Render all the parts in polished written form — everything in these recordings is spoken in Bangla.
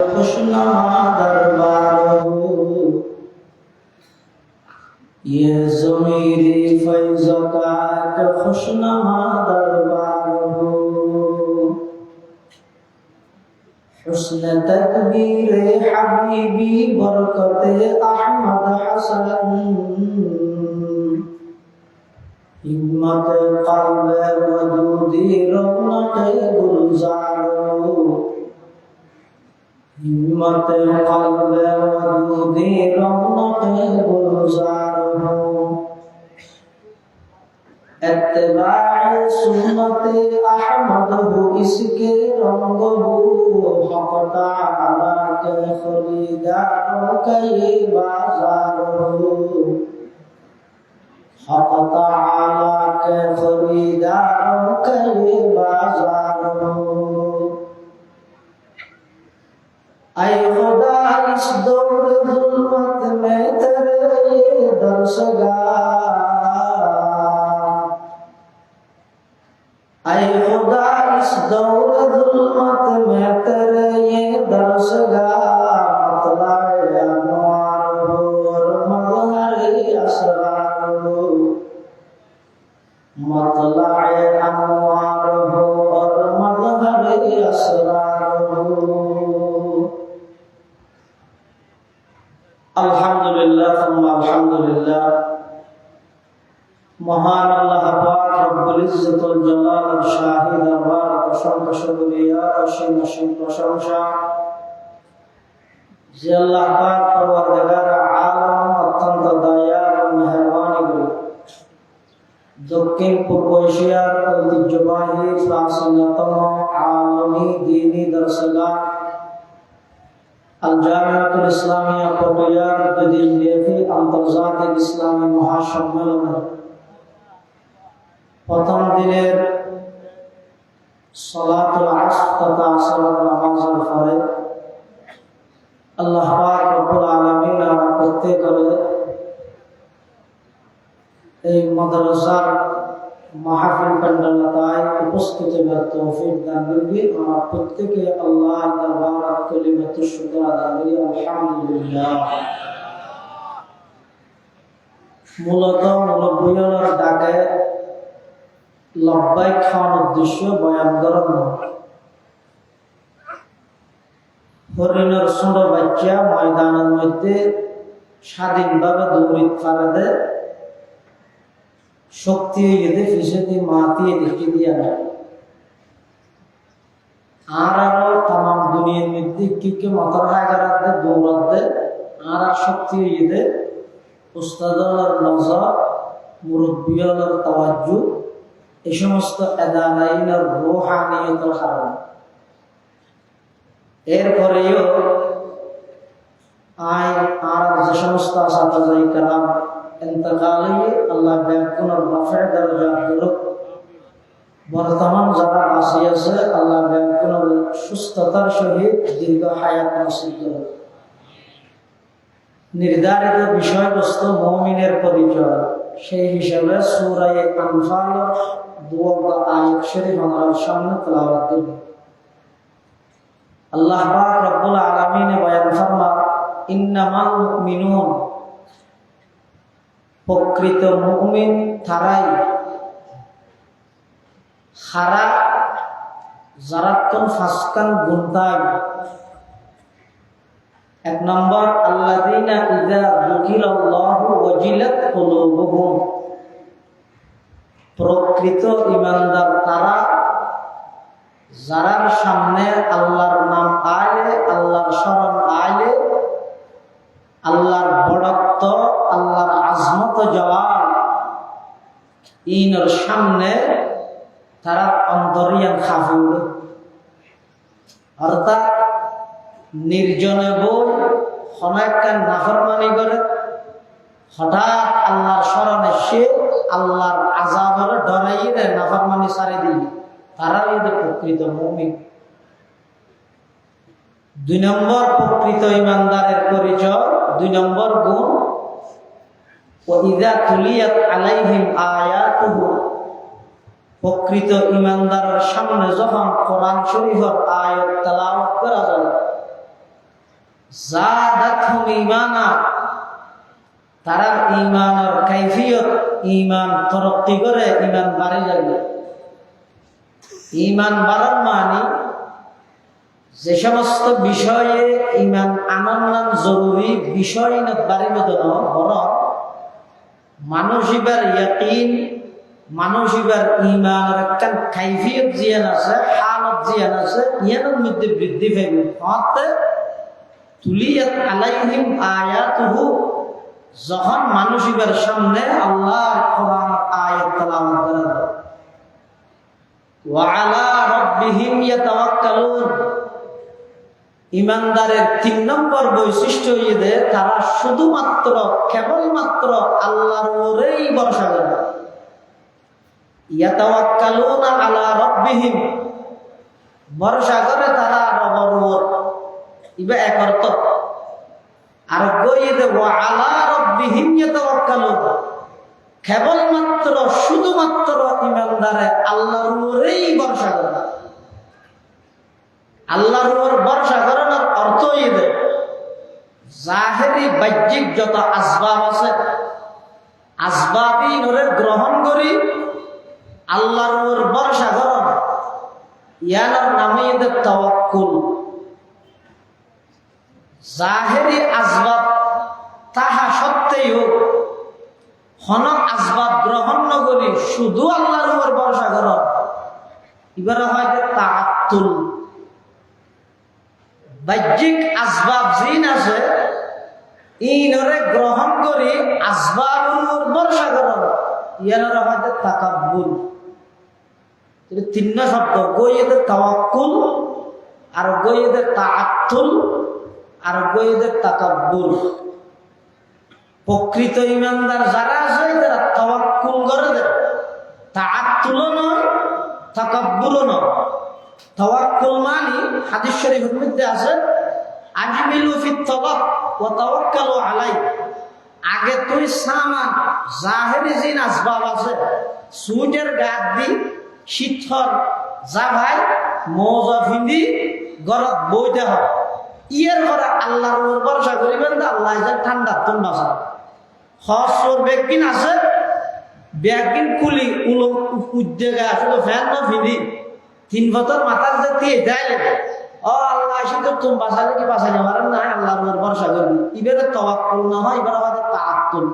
खुशनुमा दरबार हो, ये ज़मीरी फैज़ का एक खुशनुमा दरबार हो। हुस्न तकबीर हबीबी बरकते अहमद हसन, हिम्मत क़ल्ब वजूदी रौनक गुलजार हो, हिम्मत क़ल्ब वजूदी रौनक गुलजार हो। इत्तिबाए सुन्नत अहमद हो इसके रंग हो, हक़ तआला के खरीदारों का ये बाजार हो, हक़ तआला के खरीदारों का ये बाजार हो। ऐ खुदा इस दौर ज़ुल्मत में तेरे ये दरसगार, ऐ खुदा इस दौर ज़ुल्मत में तेरे ये दरसगार, मतलाए अनवार हो और मज़हर असरार हो, मतलाए अनवार हो और मज़हर असरार हो। अल्हम्दुलिल्लाह सुम्मा अल्हम्दुलिल्लाह। महान अल्लाह पाक रब्बुल इज्जतुल जलाल शाही दरबार অসংখ্য শুকরিয়া অসীম অসীম প্রশংসা যে আল্লাহ পাক পরওয়ারদিগার আলম অত্যন্ত দয়াল ও মেহেরবানি করে দক্ষিণ পূর্ব এশিয়ার ঐতিহ্যবাহী প্রাচীনতম আলমী দ্বীনি দরসগাহ আল জামিয়াতুল ইসলামিয়া পটিয়ার দুদিন ব্যাপী আন্তর্জাতিক ইসলামী মহাসম্মেলনে প্রথম দিনের সালাতুল আসর তথা আসরের নামাজের পরে আল্লাহ পাক রব্বুল আলামিন আমরা প্রত্যেকের এই মাদ্রাসার মাহফিল প্যান্ডেলতায় উপস্থিত হওয়ার তৌফিক দান করবে। আমরা প্রত্যেকে আল্লাহর দরবারে কালিমাতুশ শুকর আদায় করি আলহামদুলিল্লাহ। মূলত মুরব্বিয়ার ডাকে লব্বাইক খাওয়ার উদ্দেশ্য বয়ান করার নয়। হরিণের ছোট বাচ্চা ময়দানের মধ্যে স্বাধীনভাবে দৌড়িত পারে শক্তি এদে ফিসেদি মাতিয়ে দেখে দিয়া আর আরো তাম দুনিয়ার মধ্যে কি কি মতর হায়গারাতে দৌড়াতে আর শক্তি এদে উস্তাদের নজর মুরব্বিয়ালের তাওয়াজ্জু এই সমস্ত এদালাইনের রূহানিয়তের কারণে। এরপরেও আর যে সমস্ত আসাদায়ে কেরাম ইন্তেকালে আল্লাহ ব্যাকুনের রফে দরজা দিলুক, বর্তমান যারা বাঁচি আছে আল্লাহ ব্যাকুনের সুস্থতার সহিত দীর্ঘ হায়াত নসিব করুক। নির্ধারিত বিষয়বস্তু মুমিনের পরিচয়, সেই হিসাবে সূরা আনফাল 2 আয়াত শরীফ আমাদের সামনে তেলাওয়াত করব। আল্লাহ পাক রব্বুল আলামিন বয়ান ফরমান, ইন্নামাল মুমিনুন, প্রকৃত মুমিন তারাই খারা জারাতুন ফাসকান গুনতাই। 1 নম্বর আল্লাযীনা ইযা যুকিরাল্লাহু ওয়াজিলাত কুলুবুহুম, প্রকৃত ঈমানদার তারা যারার সামনে আল্লাহর নাম আইলে, আল্লাহর শরণ আইলে, আল্লাহর বড়ত্ব, আল্লাহর আজমত জওয়াল ইনের সামনে তারা অন্তরিয়ান খাফি উঠে। অর্থাৎ নির্জনে বই অনেকটা নাফরমানি করে হঠাৎ আল্লাহর স্মরণে সে আল্লাহর আযাবের ডরাইয়ে নাফরমানি ছাড়ি দিয়ে তারাই এদের প্রকৃত মুমিন। 2 নম্বর প্রকৃত ঈমানদারের পরিচয়, 2 নম্বর গুণ, ওয়া ইযা তুলিয়াত আলাইহিম আয়াতুহু, প্রকৃত ঈমানদারের সামনে যখন কোরআন শরীফের আয়াত তেলাওয়াত করা যায় জাদাতহুম ঈমানা, তারা ঈমানের কাইফিয়ত, ঈমান তরক্কি করে, ঈমান বাড়ে যাবে। ঈমান বাড়ার মানে যে সমস্ত বিষয়ে ঈমান আনার জরুরি বিষয় না বাড়িবে না, বরং মানুষ এবার ইয়াকিন, মানুষ এবার ঈমানের একটা কাইফিয়ত জিয়ান আছে, হালত জিয়ান আছে, ইয়ানের মধ্যে বৃদ্ধি পাইবে। হতে তুলিয়াত আলাইহিম আয়াতুহু, যখন মানুষ এবার সামনে আল্লাহর কোরআন আয়াত তেলাওয়াত করে, ওয়া আলা রাব্বিহিম ইয়াতাওয়াক্কালুন, ইমানদারের ৩ নম্বর বৈশিষ্ট্য হইছে তারা শুধুমাত্র কেবলমাত্র আল্লাহর উপরেই ভরসা করে। ইয়াতাওয়াক্কালুনা আলা রাব্বিহিম, ভরসা করে তারা রবের উপর, ইবা এক অর্থ। আর কইতে ওয়া আলা রাব্বিহিম ইয়াতাওয়াক্কালুন, কেবলমাত্র শুধুমাত্র ইমানদারে আল্লাহর উপরেই ভরসা করে। আল্লাহর উপর ভরসা করানোর অর্থ হইছে জাহেরি বাহ্যিক যত আসবাব আছে, আসবাবই নরে গ্রহণ করি আল্লাহর উপর ভরসা করন, ইয়ার নামে হইছে তাওয়াক্কুল। জাহেরি আসবাব তাহা সত্ত্বেও হন আসবাব গ্রহণ নকরি শুধু আল্লাহর উপর ভরসা করন, এবার হয়তো তাআত্তুল। বাহ্যিক আসবাব জিন আছে, ইনরে গ্রহণ করি আসবাবের উপর ভরসা করন, ইয়ার হয়তো তাকাব্বুর। ৩ শব্দ, গইয়েতে তাওয়াক্কুল, আর গইয়েতে তাআত্তুল, আর গইয়েতে তাকাব্বুর। প্রকৃত ইমানদার যারা আছে তারা তাওয়াক্কুল করে দেয়, তাআত্তুলও নয়, তাকাব্বুরও নয়। তাওয়াক্কুল মানে হাদিস শরীফের মধ্যে আছে আজমিলু ফিত তাওয়াক ওয়া তাওয়াক্কালু আলাই, আগে তুই সামান জাহেরি জিন আসবাব আছে, সুইটের গাদ দি শীতল যা ভাই মজা ফিন্দি গরত বইতে হয়, ইয়ের ঘরে আল্লাহর উপর ভরসা করিবেন তো আল্লাহ যা ঠান্ডা তুন বাসা। হসর বেগিন আছে, বেগিন কুলি উলো উদ্যোগে আসলে ফ্যান না ফিদি 3 বছর মাথার যে দিয়ে দেয়, ও আল্লাহ শুধু তুমি বাঁচালে কি বাঁচাইতে পারেন না, আল্লাহর উপর ভরসা করবি। এবারে তাওয়াক্কুল না হয়, এবার আমাদের তাআত্তুল।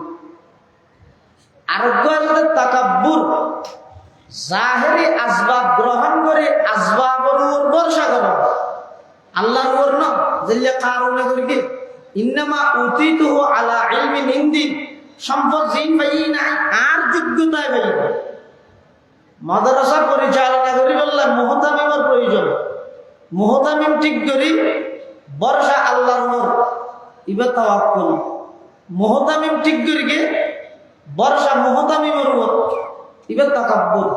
আরোগ্য আমাদের তাকাব্বুর, জাহেরি আসবাব গ্রহণ করে আসবাবের উপর ভরসা করো, আল্লাহর উপর না। যেটা কারণে করি কি ইন্নামা উতিতুহু আলা ইলমিন ইনদি, সম্পদ জিন পাই নাই আর যোগ্যতায় পাই। মাদ্রাসা পরিচালনা করি বললাম মুহতামিমের প্রয়োজন, মুহতামিম ঠিক করি ভরসা আল্লাহর উপর, ইবার তাওয়াক্কুল। মুহতামিম ঠিক করি গে ভরসা মুহতামিমের উপর, ইবার তাকাব্বুর।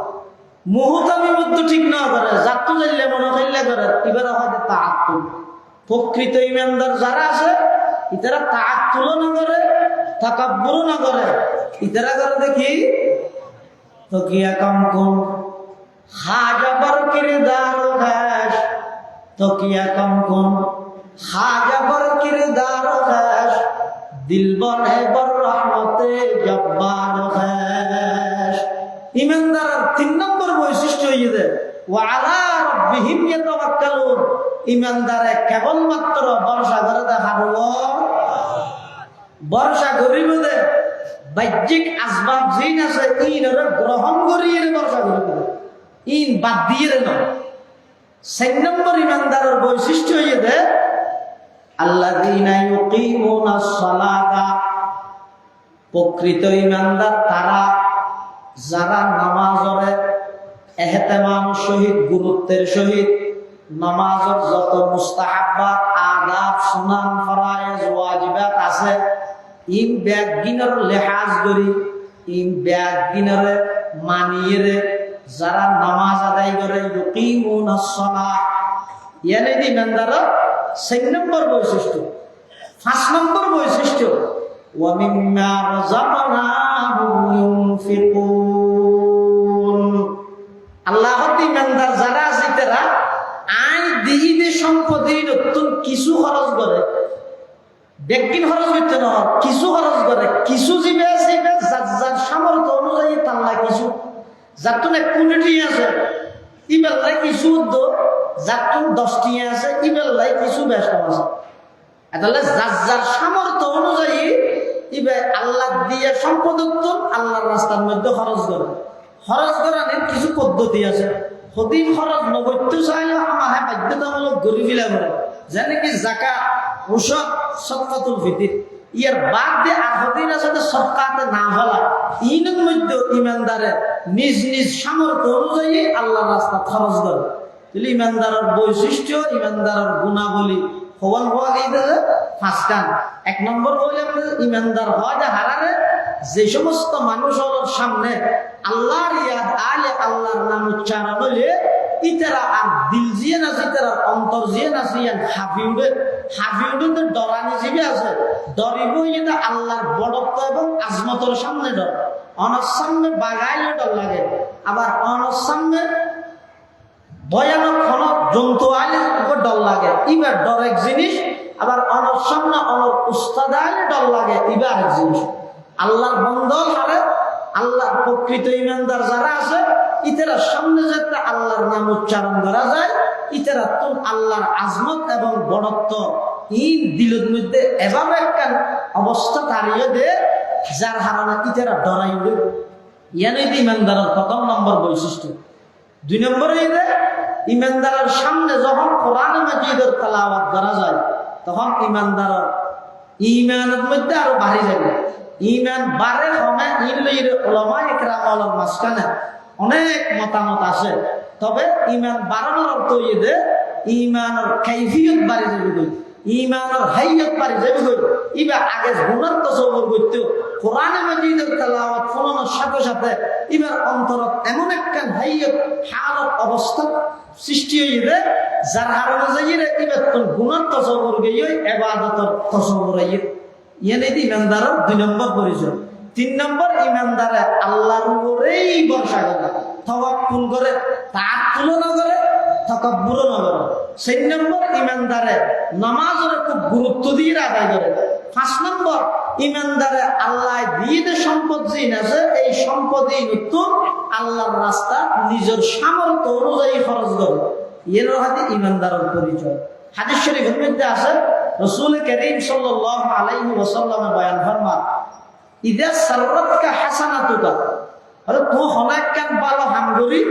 মুহতামিম তো ঠিক না করে, জাতু যাইলে মনে খাইলে করে, এবার হয়তো তাআত্তুল। প্রকৃত ইমানদার যারা আছে ইতারা তাআত্তুলও না করে, তাকাব্বুরও না করে, ইতারা করে দেখি তকিয়া কম কম হাজাবার কিরদার খাস, তকিয়া কম কম হাজাবার কিরদার খাস, দিল বনে বর রহমতে জব্বার খাস। ইমানদার ৩ নম্বর বৈশিষ্ট্য হইছে ওয়া আলা রাব্বিহিম ইয়াতাওয়াক্কালুন, ইমানদারে কেবলমাত্র ভরসা করে দেখাবো, ভরসা করিব দে বাহ্যিক আসবাব জিন আছে ইনরে গ্রহণ করিয়ে ভরসা করিব, ইন বাদ দিয়ে নয়। ৪ নম্বর ইমানদারের বৈশিষ্ট্য হইছে আল্লাযীনা ইউকিমুনাস সালাতা, প্রকৃত ইমানদার তারা যারা নামাজরে এহতেমাম সহিত, গুরুত্বের সহিত নামাজের যত মুস্তাহাব্বাত, আদাব, সুনান, ফরায়েজ, ওয়াজিবাত আছে ইন ব্যাগিনের লেহাজ করি, ইন ব্যাগিনের মানিয়ে যারা নামাজ আদায় করে ইউকিমুনাস সালাহ, ইয়ানি ইমানদারের ৪ নম্বর বৈশিষ্ট্য। ৫ নম্বর বৈশিষ্ট্য ওয়া মিম্মা রাযাকনাহুম ইউনফিকুন, আল্লাহর ইমানদার যারা আছে তারা আই দিই সম্পদের নতুন কিছু খরচ করে, বেগিন খরচ করতে না, কিছু খরচ করে, কিছু জিবে যার যার সামর্থ্য অনুযায়ী তাল্লা কিছু, যার তো 1 কোটি আছে ইবেল্লাই কিছু উদ্যোগ, যার তো 10টি আছে ইবেল্লাই কিছু ব্যস্ত আছে। তাহলে যার যার সামর্থ্য অনুযায়ী ইবে আল্লাহ দিয়ে সম্পদ আল্লাহর রাস্তার মধ্যে খরচ করে। খরচ করার কিছু পদ্ধতি আছে। সদিন খরচ নগত্য চাইলে আমার বাধ্যতামূলক গরিবিলা করে, যেন কি জাকাত, ওষুধ, সদকাতুল ফিতর ইয়ার বাদ দিয়ে আর সদিন আছে সদকাতে না হলা। ইনের মধ্যে ইমানদারে নিজ নিজ সামর্থ্য অনুযায়ী আল্লাহর রাস্তা খরচ করে। তাহলে ইমানদারের বৈশিষ্ট্য, ইমানদারের গুণাবলী হওয়াল হওয়া গেছে 5টান। 1 নম্বর হইলে ইমানদার হওয়া যে হারারে যে সমস্ত মানুষের সামনে আল্লাহর ইয়াদ আলে আল্লাহর নাম উচ্চারণ হইলে ইতারা আর দিল জিয়ে না ইতারা অন্তর জিয়ে না ইয়ান হাফিউডে ডরানি জিবে আছে। ডরিব এটা আল্লাহর বড়ত্ব এবং আজমতের সামনে ডর। অনার সামনে বাগাইলে ডর লাগে, আবার অনার সামনে ভয়ানক কোনো জন্তু আইলে ডর লাগে, ইবার ডর এক জিনিস। আবার অনর সামনে অনর উস্তাদ আইলে ডর লাগে, ইবার এক জিনিস। আল্লাহর বন্ধন আরে আল্লাহর প্রকৃত ইমানদার যারা আছে ইতারা সামনে যাতে আল্লাহর নাম উচ্চারণ করা যায়, ইতারা তো আল্লাহর আজমত এবং বড়ত্ব দিলের মধ্যে এভাবে একটা অবস্থা দাঁড়িয়ে দে যার হারানা ইতারা ডরাই উঠে। ইয়ানই ইমানদারের 1 নম্বর বৈশিষ্ট্য। 2 নম্বরে ইমানদারের সামনে যখন কোরআন মাজিদের তেলাওয়াত করা যায় তখন ইমানদারের ইমানের মধ্যে আরো বাড়ি যাবে। ইমান বাড়ে কমে ইনলইর উলামায়ে কেরামের মাঝখানে অনেক মতামত আছে। তবে ইমান বাড়ানোর অর্থ ইমানের কাইফিয়ত বাড়ি যাবে কই, ইমানের হাইয়ত বাড়ি যাবে কই। ইবা আগে গুনার তসব্বুর করতে কোরআন মাজিদের তেলাওয়াত শোনানোর সাথে সাথে ইবার অন্তরত এমন একটা হাইয়ত হালত অবস্থা সৃষ্টি হইবে যার হারানো যাইরে ইবার গুনার তসব্বুর গিয়ে ইবাদতের তসব্বুর আইয়ে। ইয়ানি ইমানদারের 2 নম্বর পরিচয়। 3 নম্বর ইমানদারে আল্লাহর উপরেই ভরসা করে, তাওয়াক্কুল করে, তাআত্তুল না করে, তাকাব্বুর না করে। 4 নম্বর ইমানদারে নামাজের খুব গুরুত্ব দিয়ে আদায় করে। 5 নম্বর ইমানদারে আল্লাহ দিয়ে যে সম্পদ জিন আছে এই সম্পদই নতুন আল্লাহর রাস্তা নিজের সামর্থ্য অনুযায়ী খরচ করে। এর হাতে ইমানদারের পরিচয়। হাদিস শরীফের মধ্যে আছে রাসূল করিম সাল্লাল্লাহু আলাইহি ওয়াসাল্লাম বয়ান ফরমান, ইদা সাররাতকা হাসানাতুকা, আরে তো অনেক কান ভালো হামগরি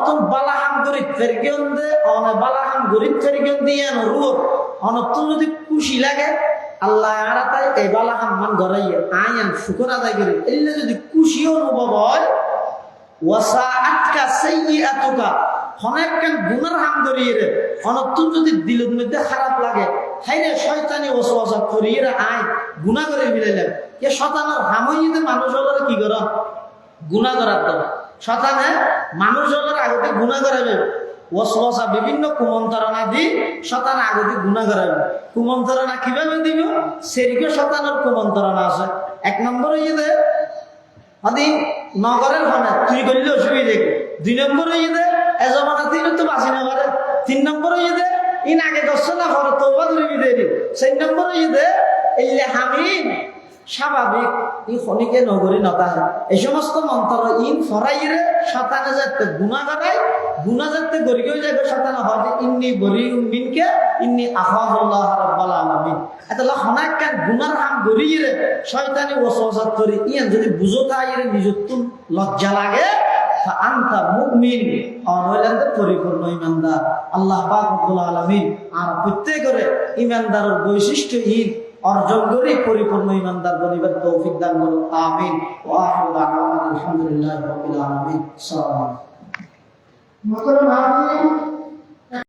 তো বালা হামগরি ফেরগন্দে অনে বালা হামগরি ফেরগন্দি এন রূপ অনত যদি খুশি লাগে আল্লাহ আরাতাই এই বালা হাম্মান গরাইয়া আয়ান শুকর আদায় করে এলে যদি খুশি অনুভব হয়, ওয়াসাআতকা সাইয়্যাতুকা, অনেক কান গুনার হামগরি রে অনত যদি দিলের মধ্যে খারাপ লাগে হাইরে শয়তানি ওয়াসওয়াসা করিয়ে আয় গুনাহ করে মিলাইলেন। এ শয়তানের হামইতে মানুষ হলো কি করে গুনাহ করার তো শয়তানে মানুষ হলো আগতে গুনাহ করাবে, ওয়াসওয়াসা বিভিন্ন কুমন্ত্রণা দি শয়তান আগতে গুনাহ করাবে। কুমন্ত্রণা কিভাবে দিব? সেরিকে শয়তানের কুমন্ত্রণা আছে। 1 নম্বর হইছে আদি নগরের হনে তুই করলে অসুবিধা। 2 নম্বর হইছে এজমানা তিন তো বাঁচি না পারে। 3 নম্বর হইছে ইন আগে দর্শন না করে তওবা করিবি দেরি। 4 নম্বর হইছে ইল্লে হামিন স্বাভাবিক ই খনিকে নগরী নতা। এই সমস্ত মন্ত্র ইন ফরাইরে শয়তানে যাতে গুনাহ করায়, গুনাহ যাতে গরিয়ে যাবে শয়তানে হয় যে ইন্নী বরিউম মিনকে ইন্নী আখাফুল্লাহ রাব্বুল আলামিন। এতলা হনাক কান গুনার হাম গরিয়ে শয়তানি ওয়াসওয়াসা করি ইয়ান যদি বুঝতা আইরে নিজতুন লজ্জা লাগে আনতা মুমিন অনলাইন পরিপূর্ণ ইমানদার। আল্লাহ পাক রব্বুল আলামিন আর প্রত্যেকের ইমানদারের বৈশিষ্ট্য অর্জন করে পরিপূর্ণ ইমানদার বনিবার তৌফিক দান করুন। আমিন। ওয়া আখিরু দাওয়ানা আলহামদুলিল্লাহি রাব্বিল আলামিন। সালাম।